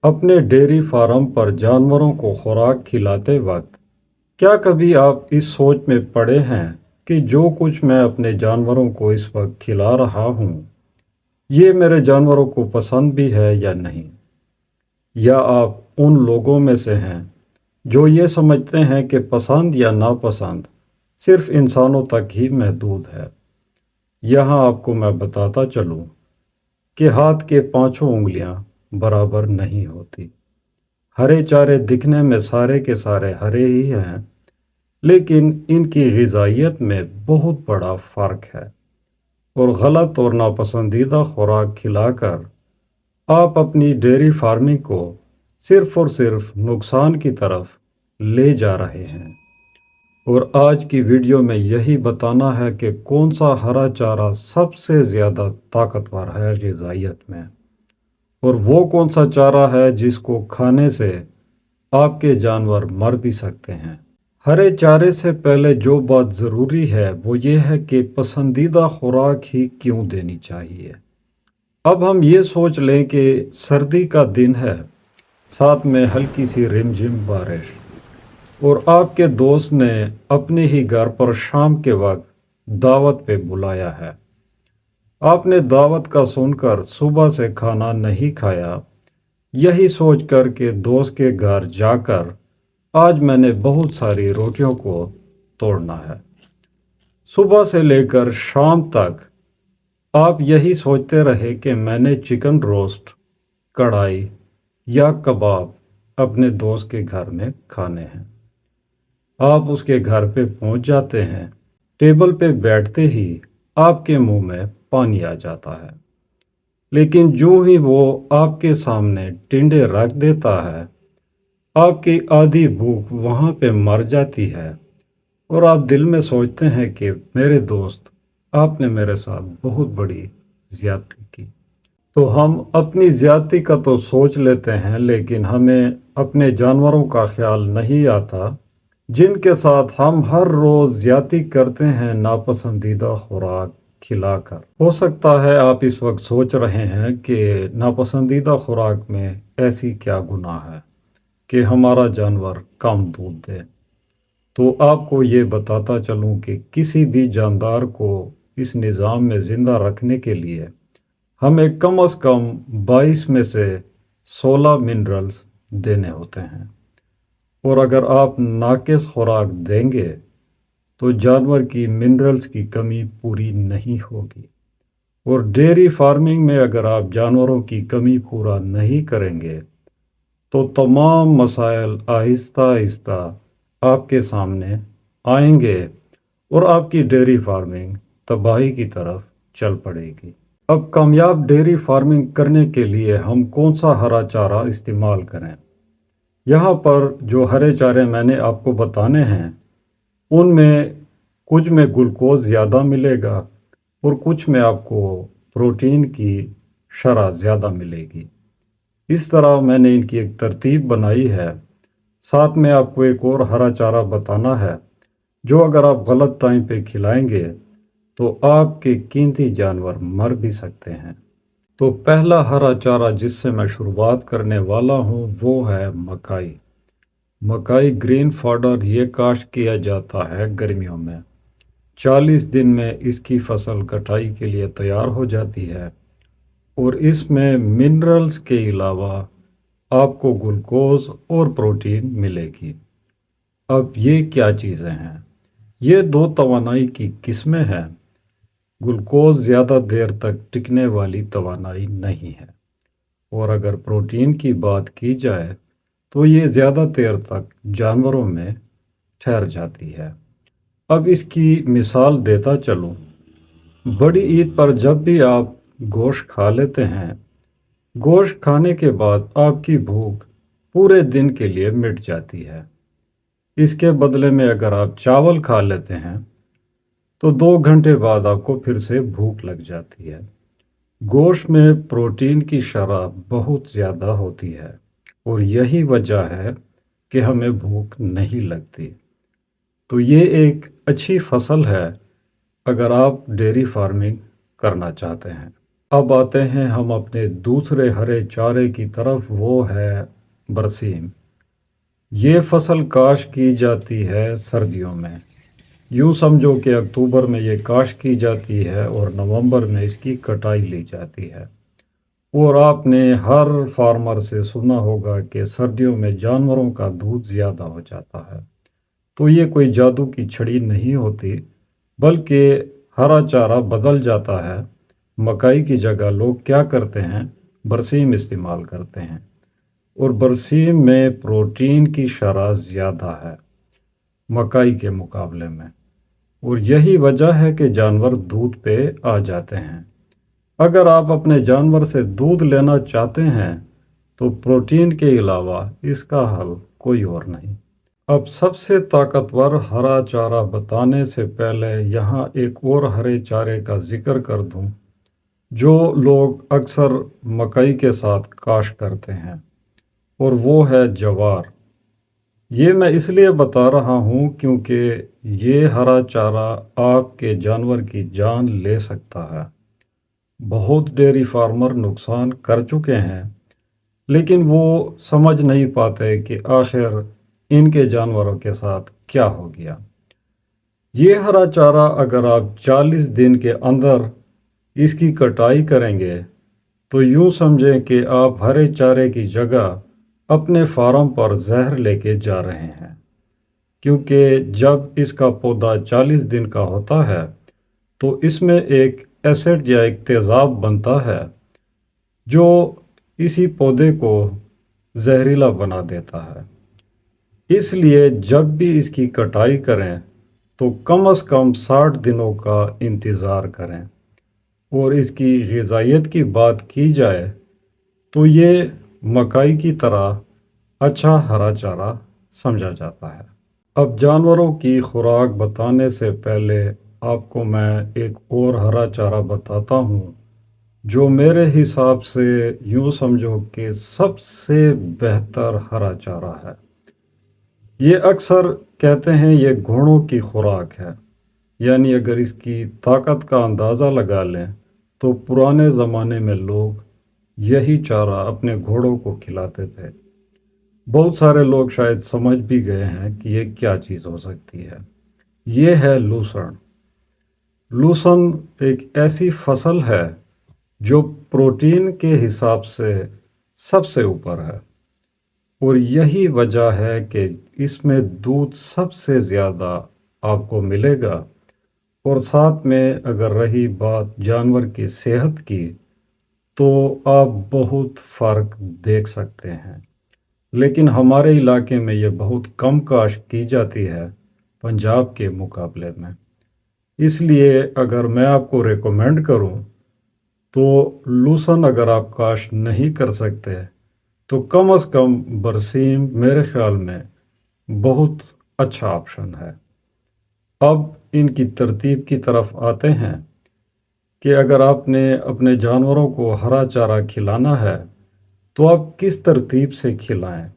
اپنے dairy farm پر جانوروں کو خوراک کھلاتے وقت کیا کبھی آپ اس سوچ میں پڑے ہیں کہ جو کچھ میں اپنے جانوروں کو اس وقت کھلا رہا ہوں یہ میرے جانوروں کو پسند بھی ہے یا نہیں؟ یا آپ ان لوگوں میں سے ہیں جو یہ سمجھتے ہیں کہ پسند یا ناپسند صرف انسانوں تک ہی محدود ہے؟ یہاں آپ کو میں بتاتا چلوں کہ ہاتھ کے پانچوں انگلیاں برابر نہیں ہوتی۔ ہرے چارے دکھنے میں سارے کے سارے ہرے ہی ہیں، لیکن ان کی غذائیت میں بہت بڑا فرق ہے، اور غلط اور ناپسندیدہ خوراک کھلا کر آپ اپنی ڈیری فارمنگ کو صرف اور صرف نقصان کی طرف لے جا رہے ہیں۔ اور آج کی ویڈیو میں یہی بتانا ہے کہ کون سا ہرا چارہ سب سے زیادہ طاقتور ہے غذائیت میں، اور وہ کون سا چارہ ہے جس کو کھانے سے آپ کے جانور مر بھی سکتے ہیں۔ ہرے چارے سے پہلے جو بات ضروری ہے وہ یہ ہے کہ پسندیدہ خوراک ہی کیوں دینی چاہیے۔ اب ہم یہ سوچ لیں کہ سردی کا دن ہے، ساتھ میں ہلکی سی رم جھم بارش، اور آپ کے دوست نے اپنے ہی گھر پر شام کے وقت دعوت پہ بلایا ہے۔ آپ نے دعوت کا سن کر صبح سے کھانا نہیں کھایا، یہی سوچ کر کہ دوست کے گھر جا کر آج میں نے بہت ساری روٹیوں کو توڑنا ہے۔ صبح سے لے کر شام تک آپ یہی سوچتے رہے کہ میں نے چکن روسٹ، کڑھائی یا کباب اپنے دوست کے گھر میں کھانے ہیں۔ آپ اس کے گھر پہ پہنچ جاتے ہیں، ٹیبل پہ بیٹھتے ہی آپ کے منہ میں پانی آ جاتا ہے، لیکن جو ہی وہ آپ کے سامنے ٹنڈے رکھ دیتا ہے آپ کی آدھی بھوک وہاں پہ مر جاتی ہے، اور آپ دل میں سوچتے ہیں کہ میرے دوست، آپ نے میرے ساتھ بہت بڑی زیادتی کی۔ تو ہم اپنی زیادتی کا تو سوچ لیتے ہیں، لیکن ہمیں اپنے جانوروں کا خیال نہیں آتا جن کے ساتھ ہم ہر روز زیادتی کرتے ہیں ناپسندیدہ خوراک کھلا کر۔ ہو سکتا ہے آپ اس وقت سوچ رہے ہیں کہ ناپسندیدہ خوراک میں ایسی کیا گناہ ہے کہ ہمارا جانور کم دودھ دے۔ تو آپ کو یہ بتاتا چلوں کہ کسی بھی جاندار کو اس نظام میں زندہ رکھنے کے لیے ہمیں کم از کم 22 میں سے 16 منرلز دینے ہوتے ہیں، اور اگر آپ ناقص خوراک دیں گے تو جانور کی منرلز کی کمی پوری نہیں ہوگی، اور ڈیری فارمنگ میں اگر آپ جانوروں کی کمی پورا نہیں کریں گے تو تمام مسائل آہستہ آہستہ آپ کے سامنے آئیں گے، اور آپ کی ڈیری فارمنگ تباہی کی طرف چل پڑے گی۔ اب کامیاب ڈیری فارمنگ کرنے کے لیے ہم کون سا ہرا چارہ استعمال کریں؟ یہاں پر جو ہرے چارے میں نے آپ کو بتانے ہیں ان میں کچھ میں گلوکوز زیادہ ملے گا، اور کچھ میں آپ کو پروٹین کی شرح زیادہ ملے گی۔ اس طرح میں نے ان کی ایک ترتیب بنائی ہے۔ ساتھ میں آپ کو ایک اور ہرا چارہ بتانا ہے جو اگر آپ غلط ٹائم پہ کھلائیں گے تو آپ کے قیمتی جانور مر بھی سکتے ہیں۔ تو پہلا ہرا چارہ جس سے میں شروعات کرنے والا ہوں وہ ہے مکائی۔ مکائی گرین فاڈر یہ کاشت کیا جاتا ہے گرمیوں میں۔ 40 دن میں اس کی فصل کٹائی کے لیے تیار ہو جاتی ہے، اور اس میں منرلز کے علاوہ آپ کو گلوکوز اور پروٹین ملے گی۔ اب یہ کیا چیزیں ہیں؟ یہ دو توانائی کی قسمیں ہیں۔ گلوکوز زیادہ دیر تک ٹکنے والی توانائی نہیں ہے، اور اگر پروٹین کی بات کی جائے تو یہ زیادہ دیر تک جانوروں میں ٹھہر جاتی ہے۔ اب اس کی مثال دیتا چلوں، بڑی عید پر جب بھی آپ گوشت کھا لیتے ہیں، گوشت کھانے کے بعد آپ کی بھوک پورے دن کے لیے مٹ جاتی ہے۔ اس کے بدلے میں اگر آپ چاول کھا لیتے ہیں تو 2 گھنٹے بعد آپ کو پھر سے بھوک لگ جاتی ہے۔ گوشت میں پروٹین کی شرح بہت زیادہ ہوتی ہے، اور یہی وجہ ہے کہ ہمیں بھوک نہیں لگتی۔ تو یہ ایک اچھی فصل ہے اگر آپ ڈیری فارمنگ کرنا چاہتے ہیں۔ اب آتے ہیں ہم اپنے دوسرے ہرے چارے کی طرف، وہ ہے برسیم۔ یہ فصل کاشت کی جاتی ہے سردیوں میں۔ یوں سمجھو کہ اکتوبر میں یہ کاشت کی جاتی ہے اور نومبر میں اس کی کٹائی لی جاتی ہے۔ اور آپ نے ہر فارمر سے سنا ہوگا کہ سردیوں میں جانوروں کا دودھ زیادہ ہو جاتا ہے۔ تو یہ کوئی جادو کی چھڑی نہیں ہوتی، بلکہ ہرا چارہ بدل جاتا ہے۔ مکئی کی جگہ لوگ کیا کرتے ہیں؟ برسیم استعمال کرتے ہیں، اور برسیم میں پروٹین کی شرح زیادہ ہے مکئی کے مقابلے میں، اور یہی وجہ ہے کہ جانور دودھ پہ آ جاتے ہیں۔ اگر آپ اپنے جانور سے دودھ لینا چاہتے ہیں تو پروٹین کے علاوہ اس کا حل کوئی اور نہیں۔ اب سب سے طاقتور ہرا چارہ بتانے سے پہلے یہاں ایک اور ہرے چارے کا ذکر کر دوں جو لوگ اکثر مکئی کے ساتھ کاشت کرتے ہیں، اور وہ ہے جوار۔ یہ میں اس لیے بتا رہا ہوں کیونکہ یہ ہرا چارہ آپ کے جانور کی جان لے سکتا ہے۔ بہت ڈیری فارمر نقصان کر چکے ہیں، لیکن وہ سمجھ نہیں پاتے کہ آخر ان کے جانوروں کے ساتھ کیا ہو گیا۔ یہ ہرا چارہ اگر آپ 40 دن کے اندر اس کی کٹائی کریں گے تو یوں سمجھیں کہ آپ ہرے چارے کی جگہ اپنے فارم پر زہر لے کے جا رہے ہیں، کیونکہ جب اس کا پودا 40 دن کا ہوتا ہے تو اس میں ایک ایسڈ یا ایک تیزاب بنتا ہے جو اسی پودے کو زہریلا بنا دیتا ہے۔ اس لیے جب بھی اس کی کٹائی کریں تو کم از کم 60 دنوں کا انتظار کریں۔ اور اس کی غذائیت کی بات کی جائے تو یہ مکئی کی طرح اچھا ہرا چارہ سمجھا جاتا ہے۔ اب جانوروں کی خوراک بتانے سے پہلے آپ کو میں ایک اور ہرا چارہ بتاتا ہوں جو میرے حساب سے یوں سمجھو کہ سب سے بہتر ہرا چارہ ہے۔ یہ اکثر کہتے ہیں یہ گھوڑوں کی خوراک ہے، یعنی اگر اس کی طاقت کا اندازہ لگا لیں تو پرانے زمانے میں لوگ یہی چارہ اپنے گھوڑوں کو کھلاتے تھے۔ بہت سارے لوگ شاید سمجھ بھی گئے ہیں کہ یہ کیا چیز ہو سکتی ہے۔ یہ ہے لوسن۔ لوسن ایک ایسی فصل ہے جو پروٹین کے حساب سے سب سے اوپر ہے، اور یہی وجہ ہے کہ اس میں دودھ سب سے زیادہ آپ کو ملے گا، اور ساتھ میں اگر رہی بات جانور کی صحت کی تو آپ بہت فرق دیکھ سکتے ہیں۔ لیکن ہمارے علاقے میں یہ بہت کم کاشت کی جاتی ہے پنجاب کے مقابلے میں۔ اس لیے اگر میں آپ کو ریکمینڈ کروں تو لوسن اگر آپ کاشت نہیں کر سکتے تو کم از کم برسیم میرے خیال میں بہت اچھا آپشن ہے۔ اب ان کی ترتیب کی طرف آتے ہیں کہ اگر آپ نے اپنے جانوروں کو ہرا چارہ کھلانا ہے تو آپ کس ترتیب سے کھلائیں۔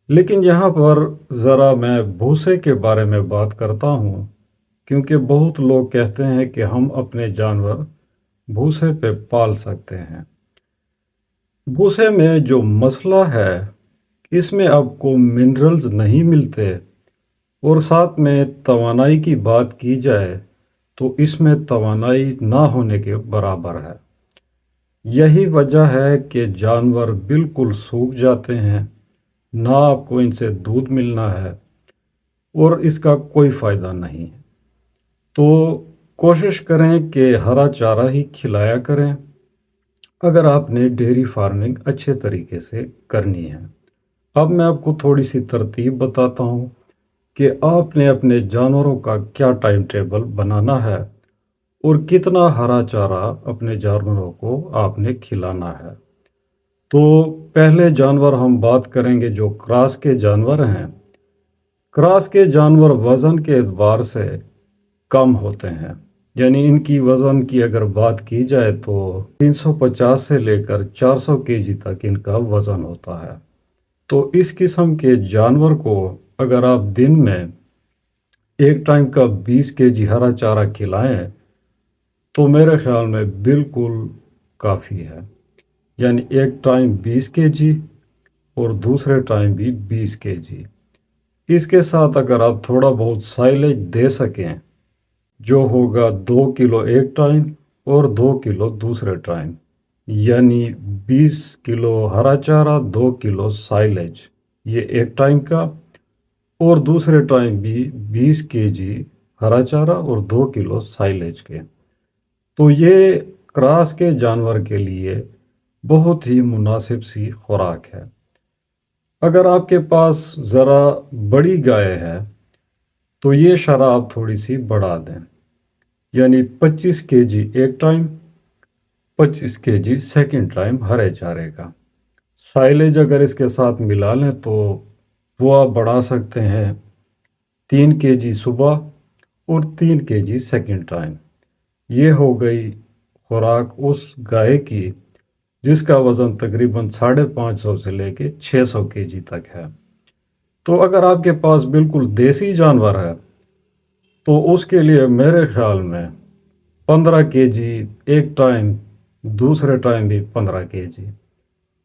لیکن یہاں پر ذرا میں بھوسے کے بارے میں بات کرتا ہوں، کیونکہ بہت لوگ کہتے ہیں کہ ہم اپنے جانور بھوسے پہ پال سکتے ہیں۔ بھوسے میں جو مسئلہ ہے اس میں آپ کو منرلز نہیں ملتے، اور ساتھ میں توانائی کی بات کی جائے تو اس میں توانائی نہ ہونے کے برابر ہے۔ یہی وجہ ہے کہ جانور بالکل سوکھ جاتے ہیں، نہ آپ کو ان سے دودھ ملنا ہے اور اس کا کوئی فائدہ نہیں۔ تو کوشش کریں کہ ہرا چارہ ہی کھلایا کریں اگر آپ نے ڈیری فارمنگ اچھے طریقے سے کرنی ہے۔ اب میں آپ کو تھوڑی سی ترتیب بتاتا ہوں کہ آپ نے اپنے جانوروں کا کیا ٹائم ٹیبل بنانا ہے اور کتنا ہرا چارہ اپنے جانوروں کو آپ نے کھلانا ہے۔ تو پہلے جانور ہم بات کریں گے جو کراس کے جانور ہیں۔ کراس کے جانور وزن کے اعتبار سے کم ہوتے ہیں، یعنی ان کی وزن کی اگر بات کی جائے تو 350 سے لے کر 400 کےجی تک ان کا وزن ہوتا ہے۔ تو اس قسم کے جانور کو اگر آپ دن میں ایک ٹائم کا 20 کےجی ہرا چارہ کھلائیں تو میرے خیال میں بالکل کافی ہے، یعنی ایک ٹائم 20 کے جی اور دوسرے ٹائم بھی 20 کے جی۔ اس کے ساتھ اگر آپ تھوڑا بہت سائلیج دے سکیں جو ہوگا 2 کلو ایک ٹائم اور 2 کلو دوسرے ٹائم، یعنی 20 کلو ہرا چارہ 2 کلو سائلیج، یہ ایک ٹائم کا، اور دوسرے ٹائم بھی 20 کے جی ہرا چارہ اور 2 کلو سائلیج کے۔ تو یہ کراس کے جانور کے لیے بہت ہی مناسب سی خوراک ہے۔ اگر آپ کے پاس ذرا بڑی گائے ہے تو یہ شرح آپ تھوڑی سی بڑھا دیں، یعنی 25 کے جی ایک ٹائم، 25 کے جی سیکنڈ ٹائم ہرے چارے کا۔ سائلیج اگر اس کے ساتھ ملا لیں تو وہ آپ بڑھا سکتے ہیں 3 کے جی صبح اور 3 کے جی سیکنڈ ٹائم۔ یہ ہو گئی خوراک اس گائے کی جس کا وزن تقریباً 550 سے لے کے 600 کے جی تک ہے۔ تو اگر آپ کے پاس بالکل دیسی جانور ہے تو اس کے لیے میرے خیال میں 15 کے جی ایک ٹائم، دوسرے ٹائم بھی 15 کے جی،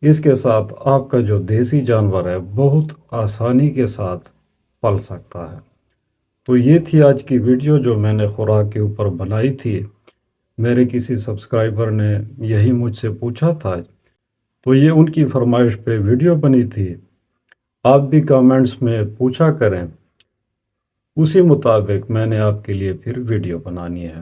اس کے ساتھ آپ کا جو دیسی جانور ہے بہت آسانی کے ساتھ پل سکتا ہے۔ تو یہ تھی آج کی ویڈیو جو میں نے خوراک کے اوپر بنائی تھی۔ میرے کسی سبسکرائبر نے یہی مجھ سے پوچھا تھا، تو یہ ان کی فرمائش پہ ویڈیو بنی تھی۔ آپ بھی کامنٹس میں پوچھا کریں، اسی مطابق میں نے آپ کے لیے پھر ویڈیو بنانی ہے۔